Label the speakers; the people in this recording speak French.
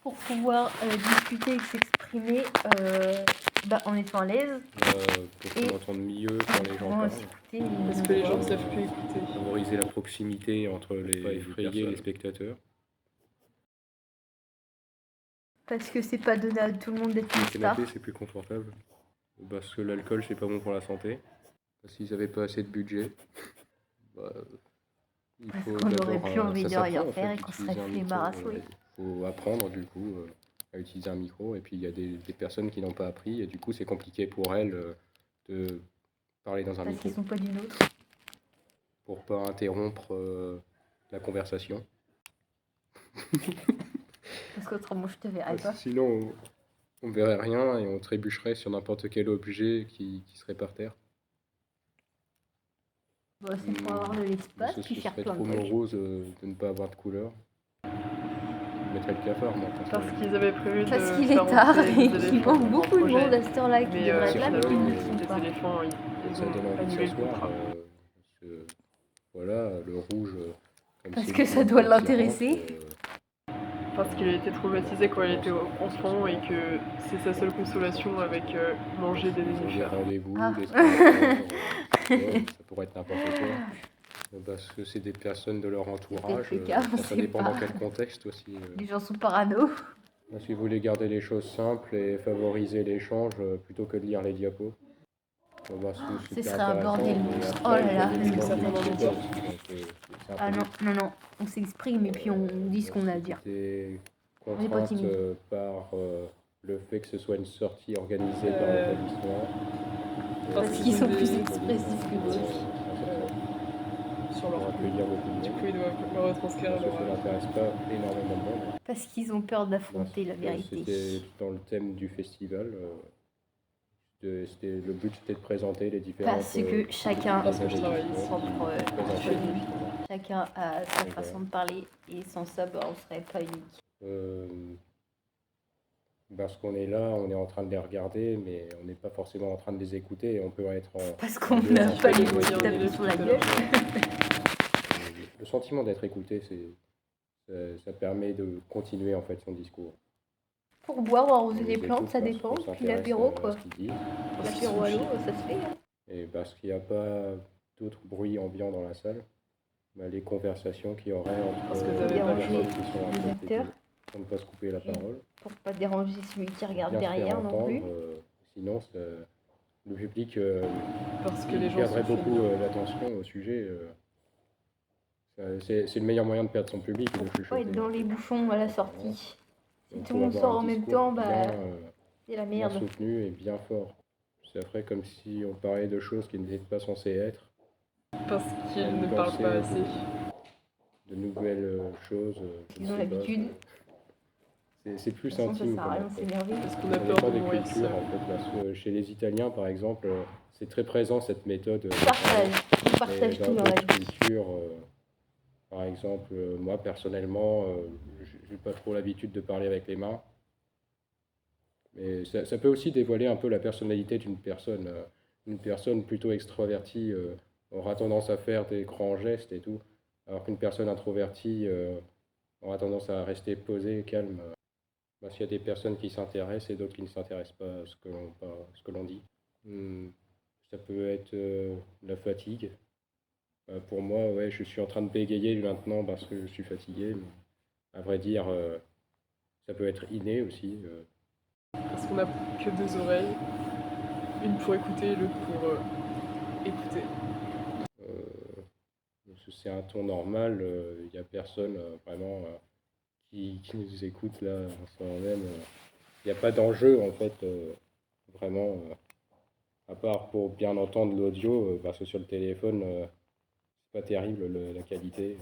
Speaker 1: pour pouvoir discuter et s'exprimer en étant à l'aise.
Speaker 2: Pour qu'on entende mieux quand les gens parlent.
Speaker 3: Parce que les gens ne savent plus écouter.
Speaker 2: Favoriser la proximité entre pas effrayer les spectateurs.
Speaker 1: Parce que c'est pas donné à tout le monde d'être une
Speaker 2: Le
Speaker 1: star.
Speaker 2: canapé, c'est plus confortable. Parce que l'alcool, c'est pas bon pour la santé. Parce qu'ils avaient pas assez de budget. Il
Speaker 1: Parce
Speaker 2: faut
Speaker 1: qu'on
Speaker 2: d'abord,
Speaker 1: aurait plus envie
Speaker 2: ça
Speaker 1: de
Speaker 2: s'apprend,
Speaker 1: rien
Speaker 2: en
Speaker 1: faire
Speaker 2: fait,
Speaker 1: et qu'on serait
Speaker 2: d'utiliser un
Speaker 1: flemmard à
Speaker 2: micro.
Speaker 1: souhait.
Speaker 2: Il faut apprendre du coup à utiliser un micro. Et puis il y a des personnes qui n'ont pas appris et du coup c'est compliqué pour elles de parler dans un
Speaker 1: Parce
Speaker 2: micro.
Speaker 1: qu'ils sont pas du nôtre.
Speaker 2: Pour pas interrompre la conversation.
Speaker 1: Parce qu'autrement je te verrais
Speaker 2: Parce
Speaker 1: pas.
Speaker 2: que sinon on verrait rien et on trébucherait sur n'importe quel objet qui serait par terre.
Speaker 1: Bon, c'est pour avoir de l'espace puis faire
Speaker 2: serait
Speaker 1: plein
Speaker 2: trop
Speaker 1: de trucs.
Speaker 2: morose de ne pas avoir de couleur. Je mettrais le cafard, moi.
Speaker 3: Parce qu'ils avaient prévu de
Speaker 1: Parce qu'il est
Speaker 3: faire
Speaker 1: tard
Speaker 3: entrer
Speaker 1: et
Speaker 3: des
Speaker 1: qu'il
Speaker 3: éléphants
Speaker 1: manque
Speaker 3: dans
Speaker 1: beaucoup
Speaker 3: le
Speaker 1: de
Speaker 3: projet.
Speaker 1: monde à cette heure-là qui
Speaker 3: Mais
Speaker 1: devrait être là, mais
Speaker 2: finalement,
Speaker 1: qui ne sont
Speaker 3: les
Speaker 1: pas.
Speaker 3: éléphants, ils
Speaker 2: Ça donne
Speaker 3: ont
Speaker 2: envie de
Speaker 3: annulé le
Speaker 2: s'asseoir.
Speaker 3: contrat.
Speaker 2: Parce que, voilà, le rouge. Comme
Speaker 1: Parce
Speaker 2: c'est
Speaker 1: que
Speaker 2: une
Speaker 1: ça
Speaker 2: couleur
Speaker 1: doit
Speaker 2: attirante,
Speaker 1: l'intéresser.
Speaker 3: Parce qu'il a été traumatisé quand il était enfant et que c'est sa seule consolation avec manger des
Speaker 2: Ils ont des
Speaker 3: nénuphars.
Speaker 2: rendez-vous,
Speaker 1: Ah.
Speaker 2: des spectateurs, ça pourrait être n'importe quoi. Parce que c'est des personnes de leur entourage.
Speaker 1: le cas, on
Speaker 2: Ça
Speaker 1: sait
Speaker 2: dépend dans
Speaker 1: pas.
Speaker 2: quel contexte aussi.
Speaker 1: Les gens sont parano.
Speaker 2: Si vous voulez garder les choses simples et favoriser l'échange plutôt que de lire les diapos.
Speaker 1: Ce serait un bordel monstre. Oh là là.
Speaker 3: Est-ce que ça prend dans les diapos?
Speaker 1: Ah non, non, non. On s'exprime et puis on dit ce qu'on a à dire.
Speaker 2: C'était
Speaker 1: On n'est pas
Speaker 2: contrainte
Speaker 1: timide.
Speaker 2: par le fait que ce soit une sortie organisée par l'établissement.
Speaker 1: Parce qu'ils sont plus expressifs que d'autres.
Speaker 3: Sur leur coup.
Speaker 2: Accueillir beaucoup de
Speaker 3: Du
Speaker 2: monde.
Speaker 3: coup, ils doivent le retranscrire à
Speaker 2: Parce que ça
Speaker 3: l'oral.
Speaker 2: n'intéresse pas énormément de monde.
Speaker 1: Parce qu'ils ont peur d'affronter la
Speaker 2: C'était
Speaker 1: vérité.
Speaker 2: dans le thème du festival. Le but c'était de présenter les différents.
Speaker 1: Parce que chacun
Speaker 3: Parce que je travaille ici.
Speaker 1: chacun a sa façon de parler et sans ça, on serait pas unique.
Speaker 2: Parce qu'on est là, on est en train de les regarder, mais on n'est pas forcément en train de les écouter et on peut être en...
Speaker 1: Parce qu'on n'a pas les moyens de taper sur la gueule.
Speaker 2: Le sentiment d'être écouté, ça permet de continuer en fait son discours.
Speaker 1: Pour boire ou arroser
Speaker 2: On
Speaker 1: des
Speaker 2: les
Speaker 1: plantes,
Speaker 2: écoute
Speaker 1: ça
Speaker 2: parce
Speaker 1: dépend.
Speaker 2: qu'on
Speaker 1: Puis l'apéro,
Speaker 2: s'intéresse
Speaker 1: quoi.
Speaker 2: à ce qu'ils disent.
Speaker 1: L'apéro à l'eau, ça se fait. Hein.
Speaker 2: Et parce qu'il n'y a pas d'autres bruits ambiants dans la salle, les conversations qu'il y aurait
Speaker 3: Parce que
Speaker 2: entre
Speaker 3: t'avais
Speaker 2: les
Speaker 3: pas
Speaker 2: personnes
Speaker 1: les
Speaker 2: qui sont en tête
Speaker 1: acteurs.
Speaker 2: pour ne pas se couper la parole.
Speaker 1: Pour pas déranger celui qui regarde
Speaker 2: Bien se faire
Speaker 1: derrière non
Speaker 2: entendre,
Speaker 1: plus.
Speaker 2: Sinon, le public
Speaker 3: Parce que les gens
Speaker 2: perdrait
Speaker 3: sont
Speaker 2: beaucoup
Speaker 3: feignants.
Speaker 2: l'attention au sujet. C'est le meilleur moyen de perdre son public.
Speaker 1: Pour
Speaker 2: de
Speaker 1: pas
Speaker 2: chuchoter.
Speaker 1: être dans les bouchons à la sortie. Si
Speaker 2: Donc,
Speaker 1: tout le monde
Speaker 2: faut
Speaker 1: sort
Speaker 2: avoir
Speaker 1: en
Speaker 2: un
Speaker 1: même
Speaker 2: discours
Speaker 1: temps, c'est la
Speaker 2: bien
Speaker 1: merde.
Speaker 2: soutenu et bien fort. C'est après comme si on parlait de choses qui n'étaient pas censées être.
Speaker 3: Parce qu'ils ne parlent pas assez.
Speaker 2: De nouvelles choses.
Speaker 1: Ils ont l'habitude.
Speaker 2: C'est plus
Speaker 1: De toute façon,
Speaker 2: intime.
Speaker 1: ça sert à rien de s'énerver.
Speaker 3: Parce qu'on a
Speaker 2: Ça
Speaker 3: peur
Speaker 2: dépend
Speaker 3: de
Speaker 2: des
Speaker 3: mourir
Speaker 2: cultures
Speaker 3: seul.
Speaker 2: en fait. Parce que chez les Italiens par exemple, c'est très présent cette méthode.
Speaker 1: Ils partagent tout dans la
Speaker 2: d'autres
Speaker 1: vie.
Speaker 2: cultures, par exemple, moi personnellement, j'ai pas trop l'habitude de parler avec les mains. Mais ça peut aussi dévoiler un peu la personnalité d'une personne. Une personne plutôt extravertie aura tendance à faire des grands gestes et tout, alors qu'une personne introvertie aura tendance à rester posée, calme. S'il y a des personnes qui s'intéressent et d'autres qui ne s'intéressent pas à ce que l'on dit. Ça peut être la fatigue. Pour moi, ouais, je suis en train de bégayer maintenant parce que je suis fatigué. Mais à vrai dire, ça peut être inné aussi.
Speaker 3: Parce qu'on n'a que deux oreilles. Une pour écouter et l'autre pour écouter.
Speaker 2: C'est un ton normal. Il n'y a personne vraiment qui nous écoute là en ce moment même. Il n'y a pas d'enjeu en fait, vraiment. À part pour bien entendre l'audio, parce que sur le téléphone, c'est pas terrible la qualité.